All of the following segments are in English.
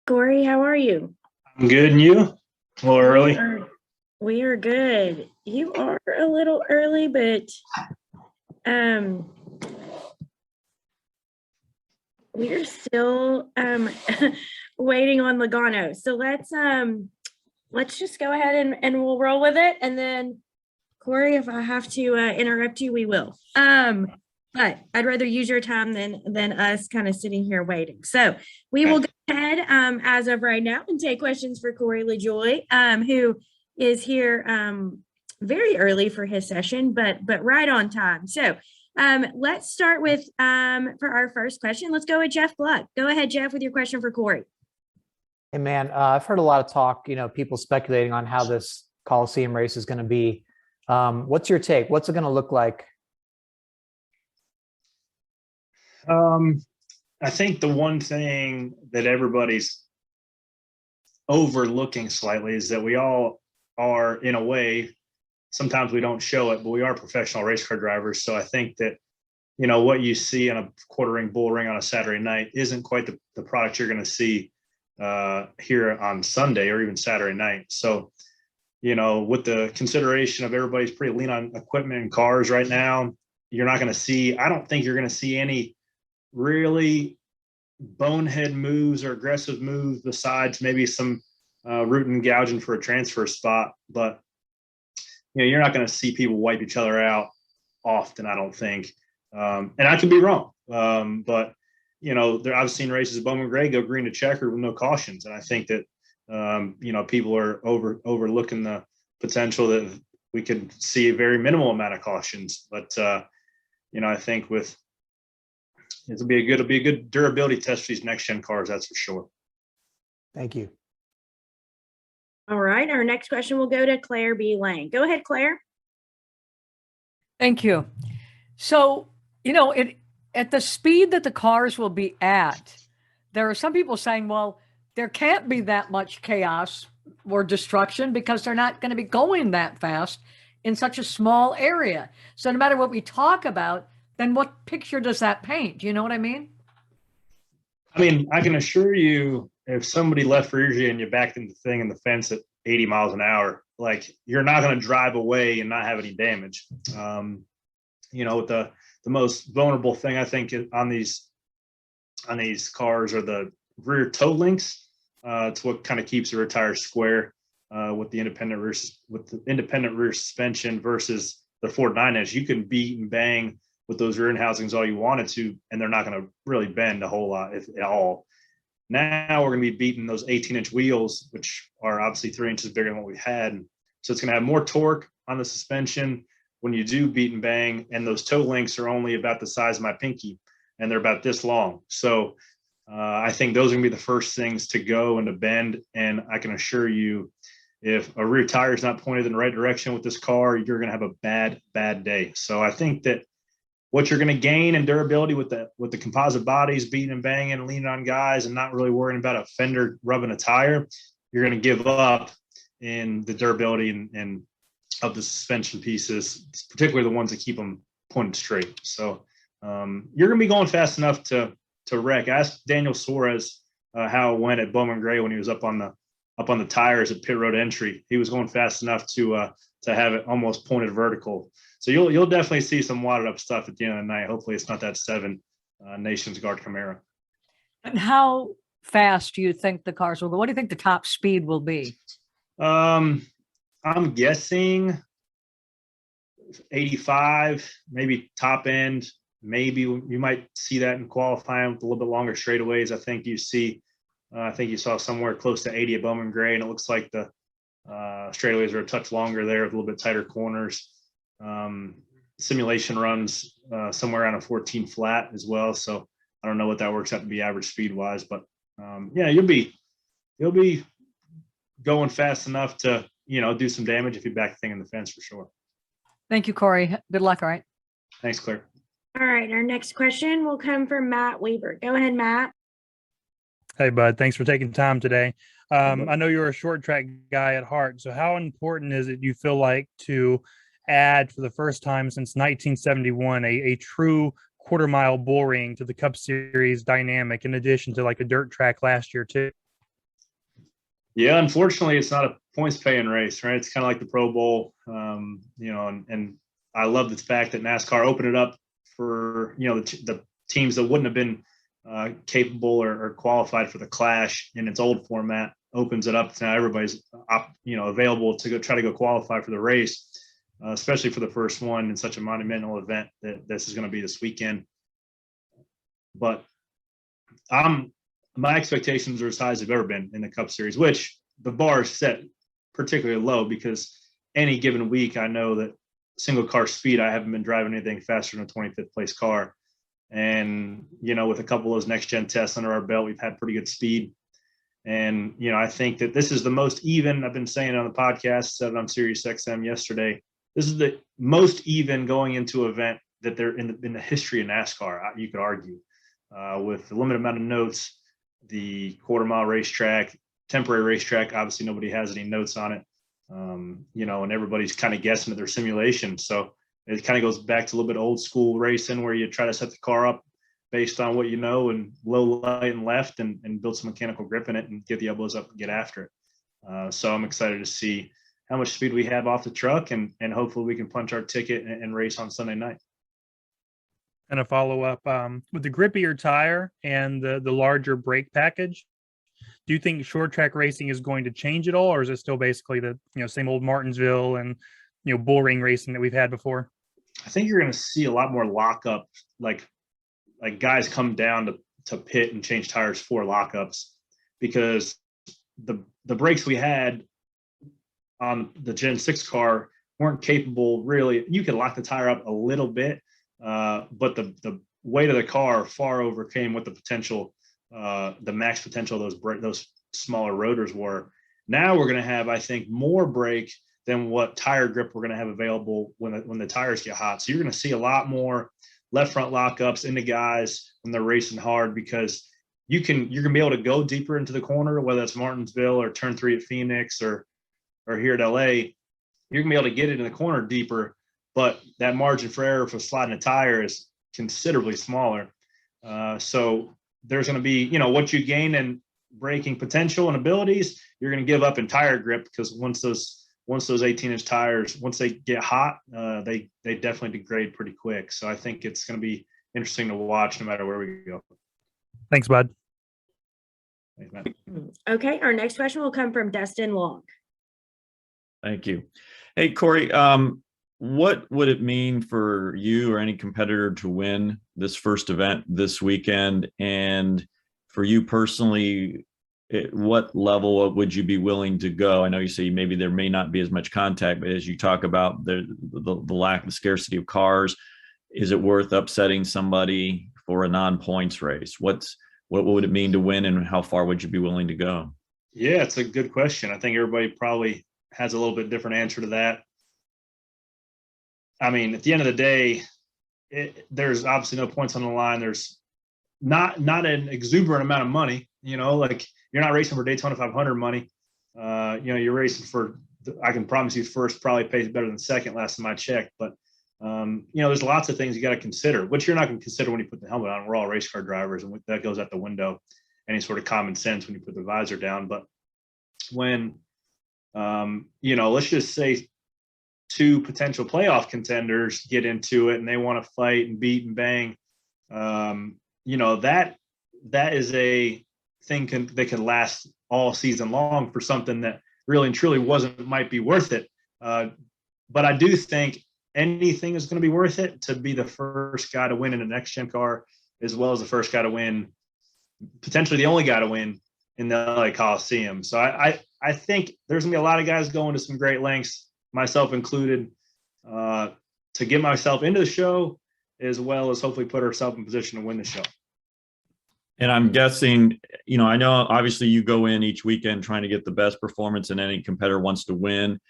Corey. How are you? I'm good, and you? A little We early. are we are good. You are a little early, but um we're still waiting on Logano. So let's just go ahead and we'll roll with it. And then Corey, if I have to interrupt you, we will. But I'd rather use your time than us kind of sitting here waiting. So we will Okay. go ahead as of right now and take questions for Corey LaJoie, who is here very early for his session, but right on time. So let's start with for our first question. Let's go with Jeff Gluck. Go ahead, Jeff, with your question for Corey. Hey man, I've heard a lot of talk, people speculating on how this Coliseum race is going to be. What's your take? What's it going to look like? I think the one thing that everybody's overlooking slightly is that we all are, in a way, sometimes we don't show it, but we are professional race car drivers. So I think that, what you see in a quarter ring bull ring on a Saturday night isn't quite the product you're going to see here on Sunday or even Saturday night. So, with the consideration of everybody's pretty lean on equipment and cars right now, I don't think you're going to see any really bonehead moves or aggressive moves besides maybe some rooting and gouging for a transfer spot. But, you're not going to see people wipe each other out often, I don't think. And I could be wrong. But, I've seen races of Bowman Gray go green to checker with no cautions. And I think that, people are overlooking the potential that we could see a very minimal amount of cautions. But, I think it'll be a good durability test for these next gen cars. That's for sure. Thank you. All right. Our next question will go to Claire B. Lane. Go ahead, Claire. Thank you. So, at the speed that the cars will be at, there are some people saying, well, there can't be that much chaos or destruction because they're not going to be going that fast in such a small area. So no matter what we talk about, then what picture does that paint? Do you know what I mean? I mean, I can assure you, if somebody left for you and you backed into the thing in the fence at 80 miles an hour, like, you're not going to drive away and not have any damage. The most vulnerable thing I think on these cars are the rear toe links. It's what kind of keeps the rear tire square with the independent rear suspension versus the Ford 9-inch. You can beat and bang with those rear end housings all you wanted to, and they're not going to really bend a whole lot, if at all. Now we're going to be beating those 18-inch wheels, which are obviously 3 inches bigger than what we had. So it's going to have more torque on the suspension when you do beat and bang, and those toe links are only about the size of my pinky, and they're about this long. So I think those are going to be the first things to go and to bend. And I can assure you, if a rear tire is not pointed in the right direction with this car, you're going to have a bad day. So I think that what you're going to gain in durability with the composite bodies, beating and banging and leaning on guys and not really worrying about a fender rubbing a tire, you're going to give up in the durability and of the suspension pieces, particularly the ones that keep them pointed straight. So you're going to be going fast enough to wreck. I asked Daniel Suarez how it went at Bowman Gray when he was up on the tires at pit road entry. He was going fast enough to have it almost pointed vertical. So you'll definitely see some wadded up stuff at the end of the night. Hopefully it's not that 7 Nations Guard Camaro. And how fast do you think the cars will go? What do you think the top speed will be? I'm guessing 85, maybe top end. Maybe you might see that in qualifying with a little bit longer straightaways. I think you saw somewhere close to 80 at Bowman Gray, and it looks like the straightaways are a touch longer there with a little bit tighter corners. Simulation runs somewhere around a 14 flat as well. So I don't know what that works out to be average speed wise, but you'll be going fast enough to, do some damage if you back the thing in the fence for sure. Thank you, Corey. Good luck. All right. Thanks, Claire. All right. Our next question will come from Matt Weaver. Go ahead, Matt. Hey, bud. Thanks for taking time today. I know you're a short track guy at heart. So how important is it, you feel like, to add for the first time since 1971 a true quarter mile bull ring to the Cup Series dynamic, in addition to like a dirt track last year too? Yeah, unfortunately, it's not a points paying race, right? It's kind of like the Pro Bowl, and I love the fact that NASCAR opened it up for, the teams that wouldn't have been capable or qualified for the Clash in its old format. Opens it up to now everybody's, available to try to go qualify for the race, especially for the first one in such a monumental event that this is going to be this weekend. But my expectations are as high as they've ever been in the Cup Series, which the bar is set particularly low because any given week, I know that single car speed, I haven't been driving anything faster than a 25th place car. And, with a couple of those next gen tests under our belt, we've had pretty good speed. And, I think that this is the most even. I've been saying on the podcast, said it on Sirius XM yesterday. This is the most even going into an event that they're in the history of NASCAR, you could argue, with the limited amount of notes, the quarter-mile racetrack, temporary racetrack. Obviously, nobody has any notes on it, and everybody's kind of guessing at their simulation. So it kind of goes back to a little bit old school racing where you try to set the car up based on what you know and low, light, and left and build some mechanical grip in it and get the elbows up and get after it. So I'm excited to see how much speed we have off the truck and hopefully we can punch our ticket and race on Sunday night. And a follow up with the grippier tire and the larger brake package. Do you think short track racing is going to change at all, or is it still basically the same old Martinsville and bull ring racing that we've had before? I think you're going to see a lot more lockup, like guys come down to pit and change tires for lockups, because the brakes we had on the Gen 6 car weren't capable really. You could lock the tire up a little bit, but the weight of the car far overcame what the potential, the max potential of those smaller rotors were. Now we're going to have, I think, more brake than what tire grip we're going to have available when the tires get hot. So you're going to see a lot more left front lockups into guys when they're racing hard, because you're going to be able to go deeper into the corner, whether it's Martinsville or turn 3 at Phoenix or here at LA. You're going to be able to get it in the corner deeper, but that margin for error for sliding a tire is considerably smaller. So there's going to be, what you gain in braking potential and abilities, you're going to give up in tire grip, because once those 18-inch tires, once they get hot, they definitely degrade pretty quick. So I think it's going to be interesting to watch no matter where we go. Thanks, bud. Thanks, Matt. Okay, our next question will come from Dustin Long. Thank you. Hey, Corey, what would it mean for you or any competitor to win this first event this weekend? And for you personally, at what level would you be willing to go? I know you say maybe there may not be as much contact, but as you talk about the lack of scarcity of cars, is it worth upsetting somebody for a non-points race? What would it mean to win, and how far would you be willing to go? Yeah, it's a good question. I think everybody probably has a little bit different answer to that. I mean, at the end of the day, there's obviously no points on the line. There's not an exuberant amount of money, like you're not racing for Daytona 500 money. You're racing for, I can promise you first probably pays better than second last time I checked, but there's lots of things you got to consider, which you're not going to consider when you put the helmet on. We're all race car drivers, and that goes out the window, any sort of common sense when you put the visor down. But when, let's just say 2 potential playoff contenders get into it and they want to fight and beat and bang, that is a thing that can last all season long for something that really and truly might be worth it. But I do think anything is going to be worth it to be the first guy to win in a next gen car, as well as the first guy to win, potentially the only guy to win in the LA Coliseum. So I think there's gonna be a lot of guys going to some great lengths, myself included, to get myself into the show, as well as hopefully put ourselves in position to win the show. And I'm guessing, I know obviously you go in each weekend trying to get the best performance, and any competitor wants to win.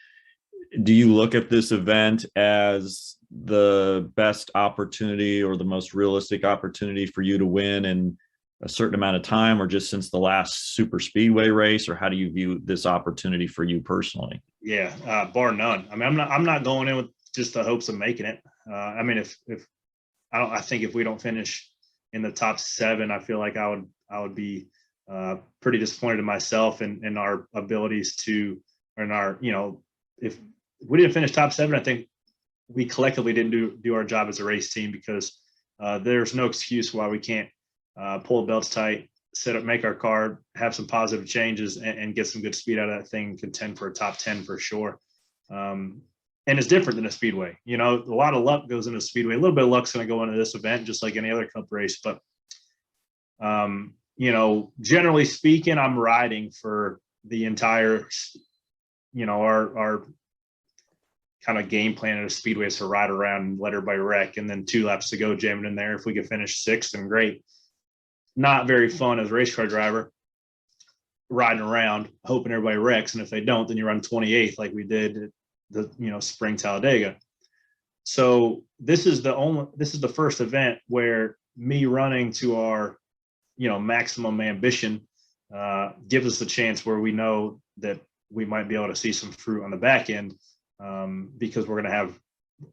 Do you look at this event as the best opportunity or the most realistic opportunity for you to win in a certain amount of time, or just since the last super speedway race, or how do you view this opportunity for you personally? Yeah, bar none. I mean, I'm not going in with just the hopes of making it. I mean, I think if we don't finish in the top 7, I feel like I would be pretty disappointed in myself and our abilities to, and our, if we didn't finish top 7, I think we collectively didn't do our job as a race team, because there's no excuse why we can't pull the belts tight, set up, make our car, have some positive changes, and get some good speed out of that thing, contend for a top 10 for sure. And it's different than a speedway. A lot of luck goes into a speedway. A little bit of luck's going to go into this event, just like any other cup race. But, generally speaking, I'm riding for the entire, our kind of game plan at a speedway is to ride around and let everybody wreck, and then 2 laps to go, jamming in there. If we could finish 6th, then great. Not very fun as a race car driver, riding around hoping everybody wrecks, and if they don't, then you run 28th like we did at the spring Talladega. So this is the first event where me running to our maximum ambition gives us the chance where we know that we might be able to see some fruit on the back end, because we're going to have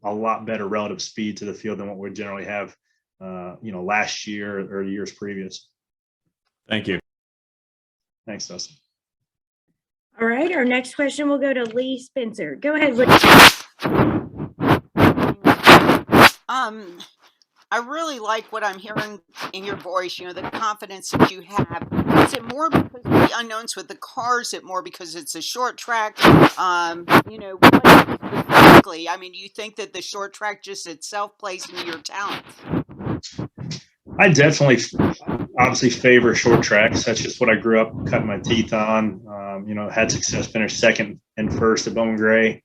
a lot better relative speed to the field than what we generally have last year or years previous. Thank you. Thanks, Dustin. All right, our next question will go to Lee Spencer. Go ahead, Lee. I really like what I'm hearing in your voice, the confidence that you have. Is it more because of the unknowns with the cars? Is it more because it's a short track? What specifically? Do you think that the short track just itself plays into your talents? I definitely obviously favor short tracks. That's just what I grew up cutting my teeth on. Had success, finished 2nd and 1st at Bowman Gray.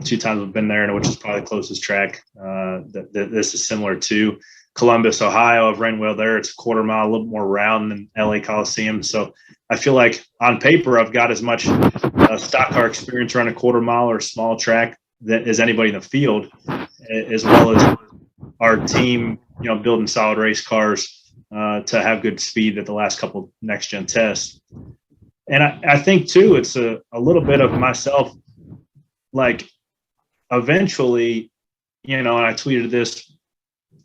2 times I've been there, which is probably the closest track that this is similar to. Columbus, Ohio, I've ran well there. It's a quarter mile, a little more round than LA Coliseum. So I feel like on paper, I've got as much stock car experience running a quarter mile or small track as anybody in the field, as well as our team, building solid race cars to have good speed at the last couple next gen tests. And I think too, it's a little bit of myself, like eventually, and I tweeted this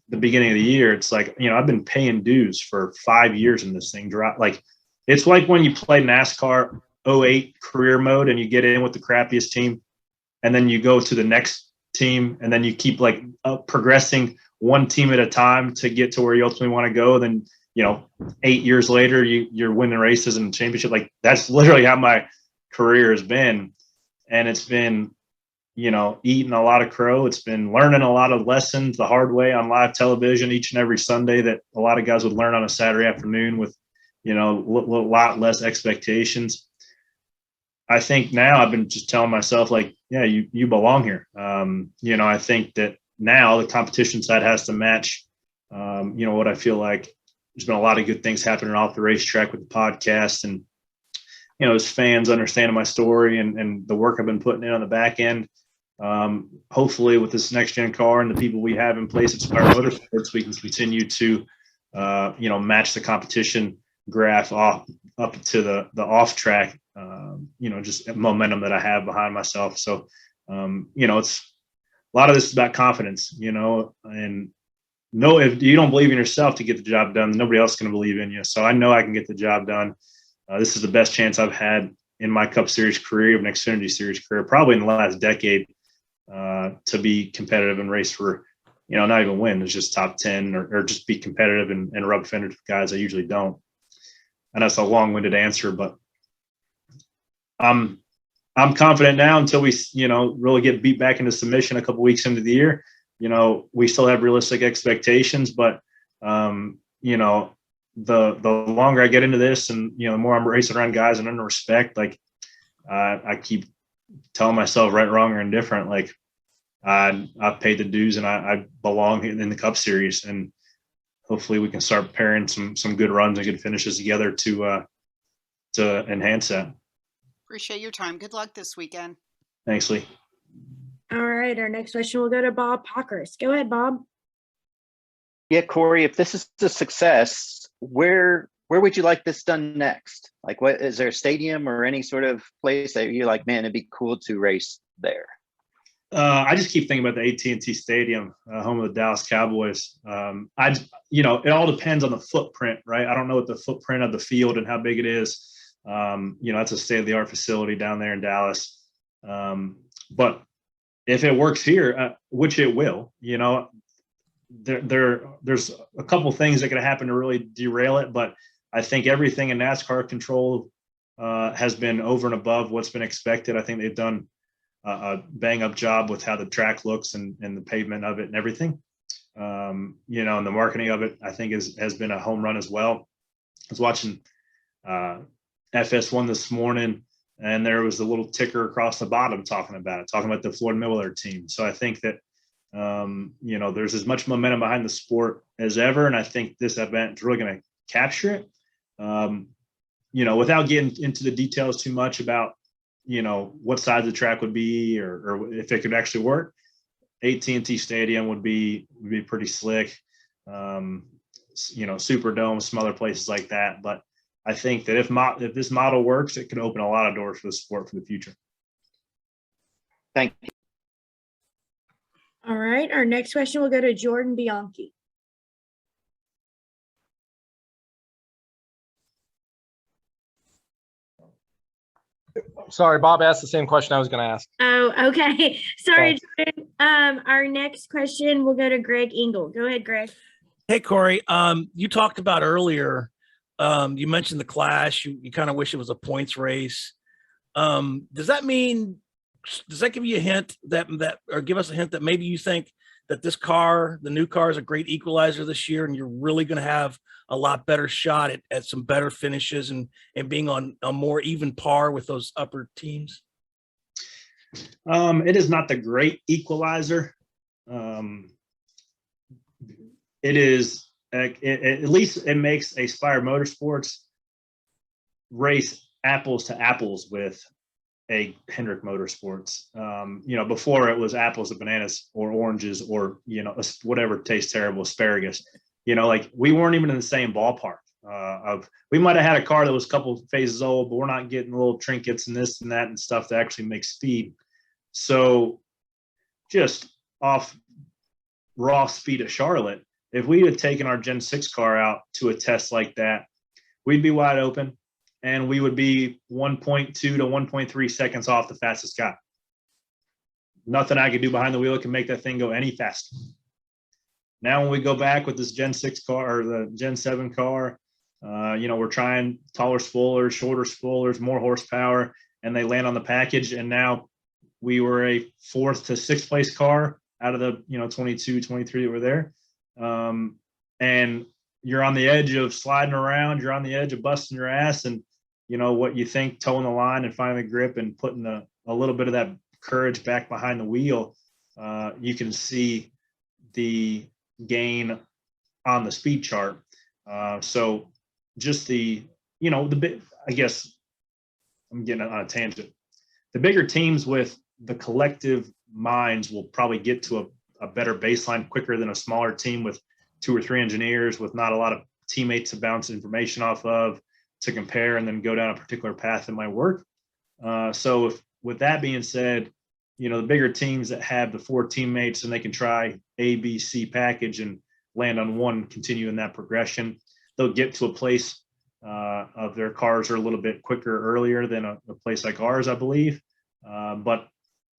the beginning of the year. It's like, I've been paying dues for 5 years in this thing. Like, it's like when you play NASCAR 08 career mode and you get in with the crappiest team, and then you go to the next team, and then you keep progressing one team at a time to get to where you ultimately want to go. Then, 8 years later, you're winning races and championship. Like, that's literally how my career has been. And it's been, eating a lot of crow. It's been learning a lot of lessons the hard way on live television each and every Sunday that a lot of guys would learn on a Saturday afternoon with, a lot less expectations. I think now I've been just telling myself, like, yeah, you belong here. I think that now the competition side has to match, what I feel like. There's been a lot of good things happening off the racetrack with the podcast, and, as fans understanding my story and the work I've been putting in on the back end. Hopefully with this next gen car and the people we have in place at Spire Motorsports, we can continue to, match the competition graph up to the off track, just momentum that I have behind myself. So, it's a lot of this is about confidence, and if you don't believe in yourself to get the job done, nobody else is going to believe in you. So I know I can get the job done. This is the best chance I've had in my Cup Series career, of an Xfinity Series career, probably in the last decade, to be competitive and race for, not even win, it's just top 10 or just be competitive and rub fenders with guys I usually don't. And that's a long-winded answer, but I'm confident now until we, really get beat back into submission a couple weeks into the year. We still have realistic expectations, but, the longer I get into this and, the more I'm racing around guys and under respect, like, I keep telling myself right, wrong, or indifferent, like, I've paid the dues and I belong in the Cup Series, and hopefully we can start pairing some good runs and good finishes together to enhance that. Appreciate your time. Good luck this weekend. Thanks, Lee. All right, our next question will go to Bob Pockers. Go ahead, Bob. Yeah, Corey, if this is a success, where would you like this done next? Like, what is there a stadium or any sort of place that you're like, man, it'd be cool to race there? I just keep thinking about the AT&T Stadium, home of the Dallas Cowboys. It all depends on the footprint, right? I don't know what the footprint of the field and how big it is. That's a state-of-the-art facility down there in Dallas. But if it works here, which it will, there's a couple things that could happen to really derail it. But I think everything in NASCAR control has been over and above what's been expected. I think they've done a bang up job with how the track looks and the pavement of it and everything. And the marketing of it, I think has been a home run as well. I was watching FS1 this morning, and there was a little ticker across the bottom talking about the Floyd Mayweather team. So I think that, there's as much momentum behind the sport as ever. And I think this event is really going to capture it. Without getting into the details too much about, what size the track would be or if it could actually work, AT&T Stadium would be pretty slick. Superdome, some other places like that. But I think that if this model works, it could open a lot of doors for the sport for the future. Thank you. All right. Our next question will go to Jordan Bianchi. Sorry, Bob asked the same question I was going to ask. Oh, okay. Sorry, Thanks. Jordan. Our next question will go to Greg Engel. Go ahead, Greg. Hey, Corey. You talked about earlier, you mentioned the clash. You kind of wish it was a points race. Does that give you a hint or give us a hint that maybe you think that the new car is a great equalizer this year, and you're really going to have a lot better shot at some better finishes and being on a more even par with those upper teams? It is not the great equalizer. It is, at least it makes a Spire Motorsports race apples to apples with a Hendrick Motorsports. Before it was apples to bananas or oranges or, whatever tastes terrible, asparagus. We weren't even in the same ballpark. We might have had a car that was a couple phases old, but we're not getting little trinkets and this and that and stuff that actually makes speed. So just off raw speed of Charlotte, if we had taken our Gen 6 car out to a test like that, we'd be wide open and we would be 1.2 to 1.3 seconds off the fastest guy. Nothing I could do behind the wheel can make that thing go any faster. Now, when we go back with this Gen 6 car or the Gen 7 car, we're trying taller spoilers, shorter spoilers, more horsepower, and they land on the package. And now we were a 4th to 6th place car out of the 22, 23 that were there. And you're on the edge of sliding around. You're on the edge of busting your ass. And what you think, towing the line and finding the grip and putting a little bit of that courage back behind the wheel, you can see the gain on the speed chart. So just I guess I'm getting on a tangent. The bigger teams with the collective minds will probably get to a better baseline quicker than a smaller team with 2 or 3 engineers with not a lot of teammates to bounce information off of to compare and then go down a particular path that might work. So with that being said, the bigger teams that have the 4 teammates and they can try A, B, C package and land on one, continue in that progression, they'll get to a place of their cars are a little bit quicker earlier than a place like ours, I believe. But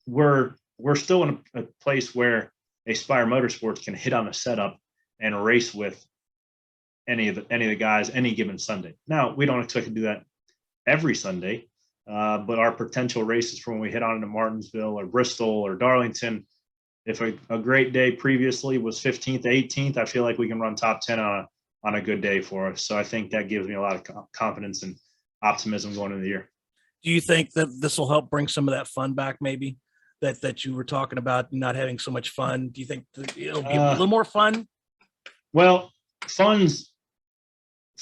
we're still in a place where a Spire Motorsports can hit on a setup and race with any of the guys any given Sunday. Now, we don't expect to do that every Sunday, but our potential races for when we hit on into Martinsville or Bristol or Darlington, if a great day previously was 15th to 18th, I feel like we can run top 10 on a good day for us. So I think that gives me a lot of confidence and optimism going into the year. Do you think that this will help bring some of that fun back, maybe that you were talking about, not having so much fun? Do you think that it'll be a little more fun? Well, fun's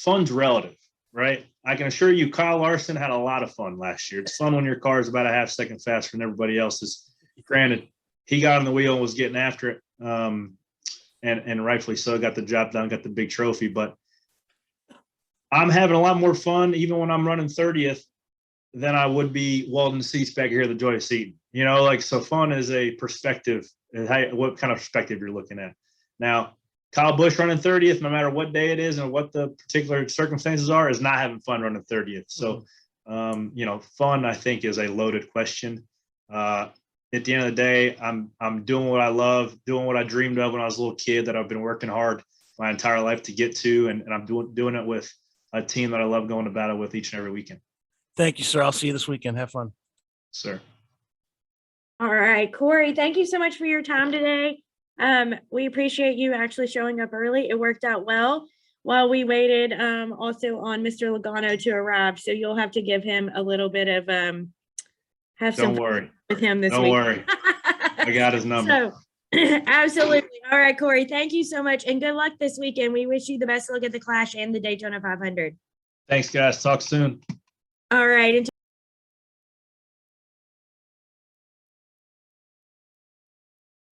relative, right? I can assure you Kyle Larson had a lot of fun last year. It's fun when your car is about a half second faster than everybody else's. Granted, he got on the wheel and was getting after it, and rightfully so, got the job done, got the big trophy. But I'm having a lot more fun even when I'm running 30th than I would be welding the seats back here at the Joy of Seaton. You know, like, so fun is a perspective, and what kind of perspective you're looking at. Now, Kyle Busch running 30th, no matter what day it is and what the particular circumstances are, is not having fun running 30th. So, you know, fun, I think, is a loaded question. At the end of the day, I'm doing what I love, doing what I dreamed of when I was a little kid, that I've been working hard my entire life to get to, and I'm doing it with a team that I love going to battle with each and every weekend. Thank you, sir. I'll see you this weekend. Have fun. Sir. All right, Corey, thank you so much for your time today. We appreciate you actually showing up early. It worked out well while we waited also on Mr. Logano to arrive. So you'll have to give him a little bit of have some Don't worry. fun with him this Don't week. worry. I got his number. So absolutely. All right, Corey, thank you so much and good luck this weekend. We wish you the best luck at the Clash and the Daytona 500. Thanks, guys. Talk soon. All right. Until